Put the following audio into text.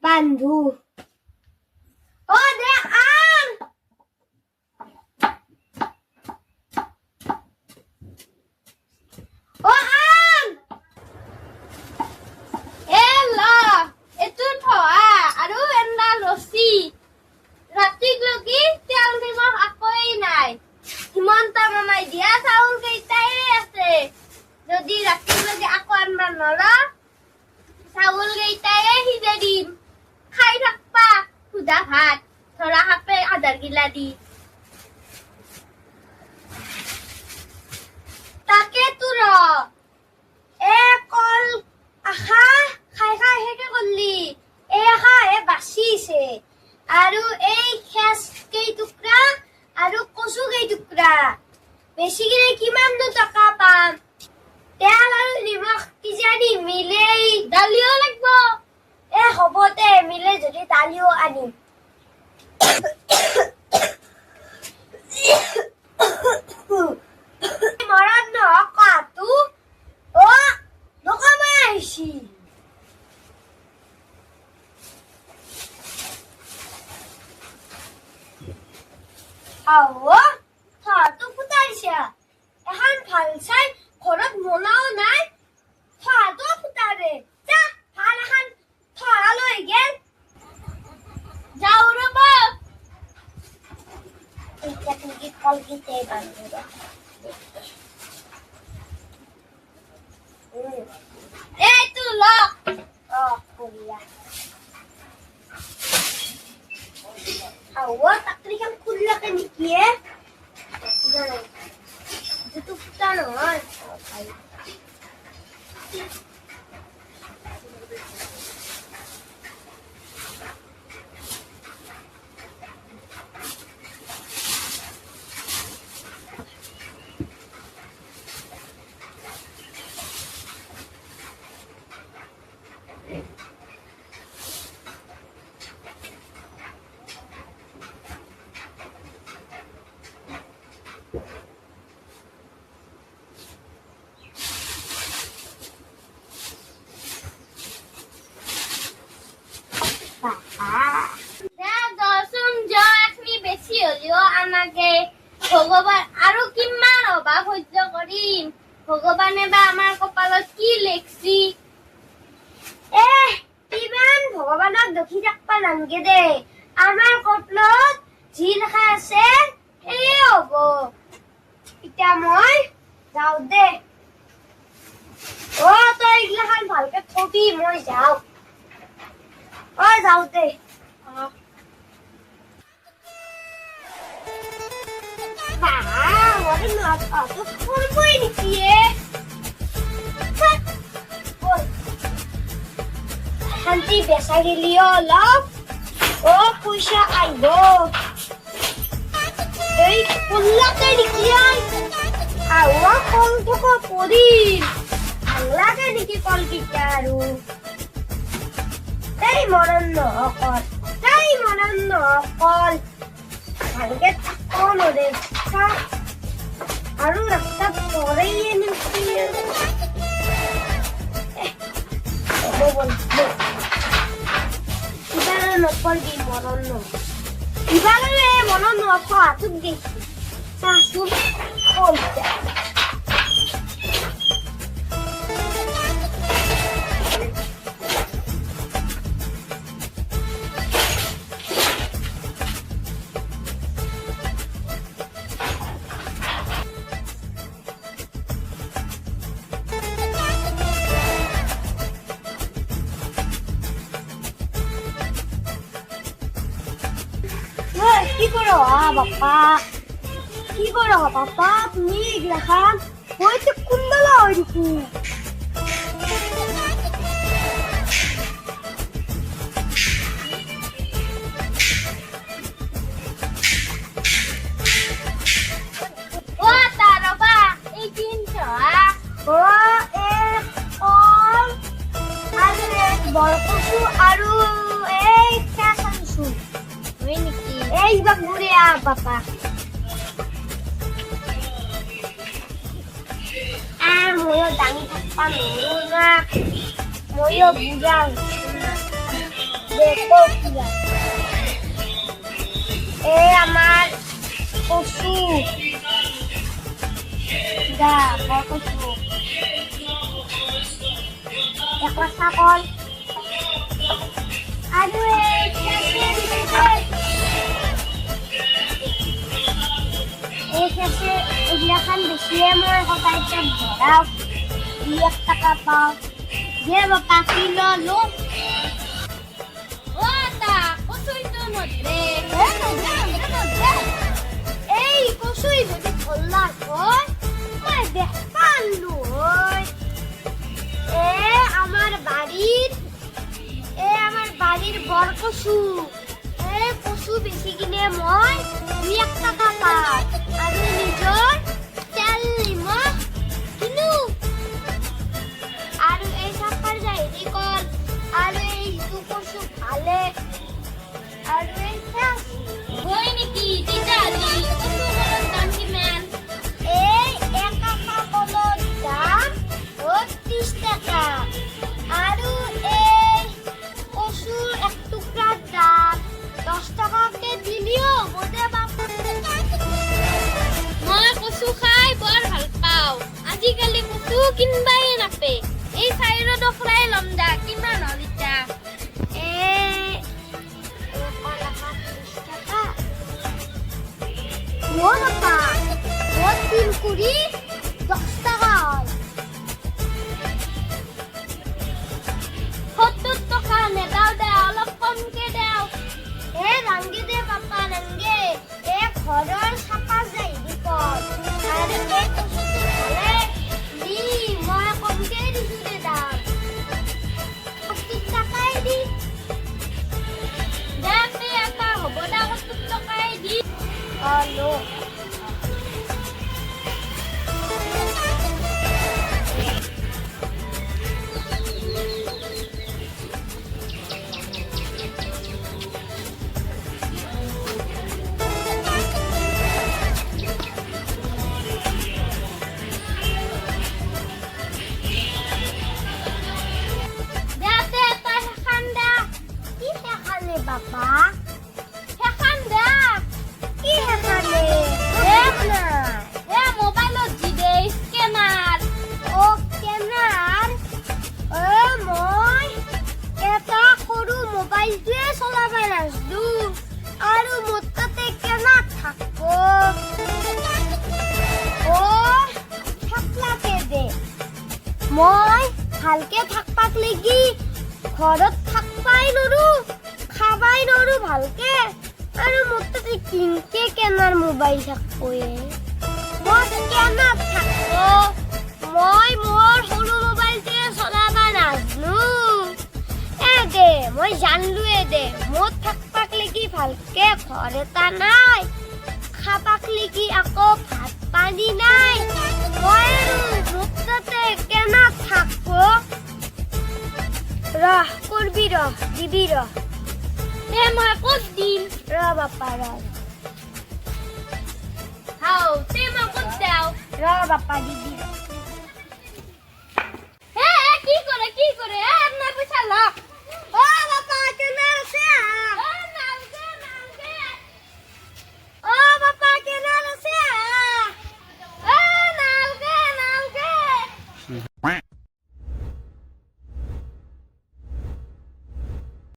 Bandu. Oh, there are. Oh, Ella, itu thoa, aduh enda losi. Ratik lagi, tiang timah aku inai. Himonta mamai dia saul kita ase. Jadi ratik lagi aku anban nola. Saul kita jadi. খাই থাকবা খুদা ভাত ধৰা হাপে আধাৰ গিলা দি তাকে তোৰ কল আখা খাই খাই হেকে কৰলি আখা বাচিছে আৰু এই খেস কেই টুকৰা আৰু কচু কেই টুকৰা বেছি গিলে কিমান টকা পাম তেল আৰু নিমখ কিজানি মিলেই দালিও লাগব হবতে মিলে যদি দালিও আনিম মরণ নকাতু ও নকমা আইছি আও থাতো ফুটাইছা এখন ভাল চাই ঘৰত মনাও নাই থাতো ফুটাৰে যা ভাল এখন Halo again. Jauh reba. Ikat lagi kol kita bantu dah. Itu lock. Oh, kuliah. Awak tak terikan kuliah kan ni ya? Jangan. Itu kita non. ভগবান আৰু কিমান অভাৱ সহ্য কৰিম ভগৱানে বা আমাৰ কপালত কি লেখছি কিমান ভগৱানক দেখি থাকবা নালগে দে আমাৰ কপালত যি লেখা আছে এই হ'ব এতিয়া মই যাও দে তই এইগিলাখান ভালকে থবি মই যাও যাও দে শান্তি বেচা গেলিও অলপ পইচা আহিব এই কল্লাকে নেকি আৱা কল থকা পৰিল ভাল লাগে নেকি কলকেইটা আৰু এই মৰণ নহকল ভালকে থাকো নদে আৰু ৰাস্তাত পৰেই নেকি ইবাৰে নপৰিবি মৰণ ইবাৰে মৰণ হাতত দি চাচোন বাপ্পা কি করে বাপ্পা তুমি এগুলাখান হইতে কুন্দলা হয়ে দেখু ও তারবা এই কিনছো ও এক কল আৰু এক বৰকচু আৰু এই কেঁচালচু হয় নেকি এইবাৰ ঘূৰে পাপা ময়ো দাঙি থাকবা নোৱাৰো না ময়ো বুজাও দেখো কিবা এই আমাৰ কচু দা বৰকচু একলা চাকল আৰু এই খেছে এইগিলাখান বেছিয়ে মই সদায় ভৰাও 2 টাকা পাওঁ যে বাপা কিলো লো ও তা কচুইটো নদে এই কচুই যদি ভল্লা হয় মই দেখালো হয় আমার বাড়ির বড় কচু কচু বেশি কিনে মই 2 টাকা পাওঁ আৰু নিজৰ তেল নিমখ কিনো আৰু এই চাপাৰ জাহিৰি কল আৰু এই কচু ভালে আৰু এই হয় নেকি তেতিয়াহ'লে কচু কলৰ দাম কিমান এই 1 টাকা কলৰ দাম 30 টাকা আৰু এই কচুৰ এক টুকৰাৰ দাম 10 টাকাকে দিলিও বোধে বাপা মই কচু খাই বৰ ভাল পাওঁ আজিকালি কচু কিনবাই নাপে এই চাইৰো দখৰাই লম দা কিমান হ'ল ইটা মোৰ বাপা মোৰ 3 কুৰি 10 টাকা হয় 70 টাকা নেদাও দে অলপ কমকে দেও রাঙ্গে দে পাপা রাঙ্গে ঘৰৰ চাপা যাই দিকল আৰু এই কচুটো ভালে নি মই কমকে দিছো দে দাম 70 টাকাই দি দে এটা হ'ব দা 70 টাকাই দি লো বাবা হেখান দে কি হেখানে দেখ না মোবাইলত দি দে স্কেনার ও স্কেনার মই এটা সৰু মোবাইলটোৱে চলাব নাজনো আৰু মোৰ তাতে কেনাৰ থাকিব ও থাকলাকে দে মই ভালকে থাকবাক লাগি ঘৰত থাকবাই নৰো খাবাই নৰো ভালকে আৰু মোৰ তাতে কিনকে কেনাৰ মোবাইল থাকবয়ে মই কেনাৰ থাকব মই মোৰ সৰু মোবাইলটোৱে চলাব নাজনো দে মই জানলোৱে দে মোৰ থাকবাক লাগি ভালকে ঘৰ এটা নাই খাবাক লাগি আকৌ ভাত পানী নাই মই আৰু মোৰ তাতে কেনাৰ থাকব ৰহ কৰবি ৰহ দিবি ৰহ মই ক'ত দিম বাপা হাও মই ক'ত দেও বাপা দিবি কি কৰে আপোনাৰ পইচা লওক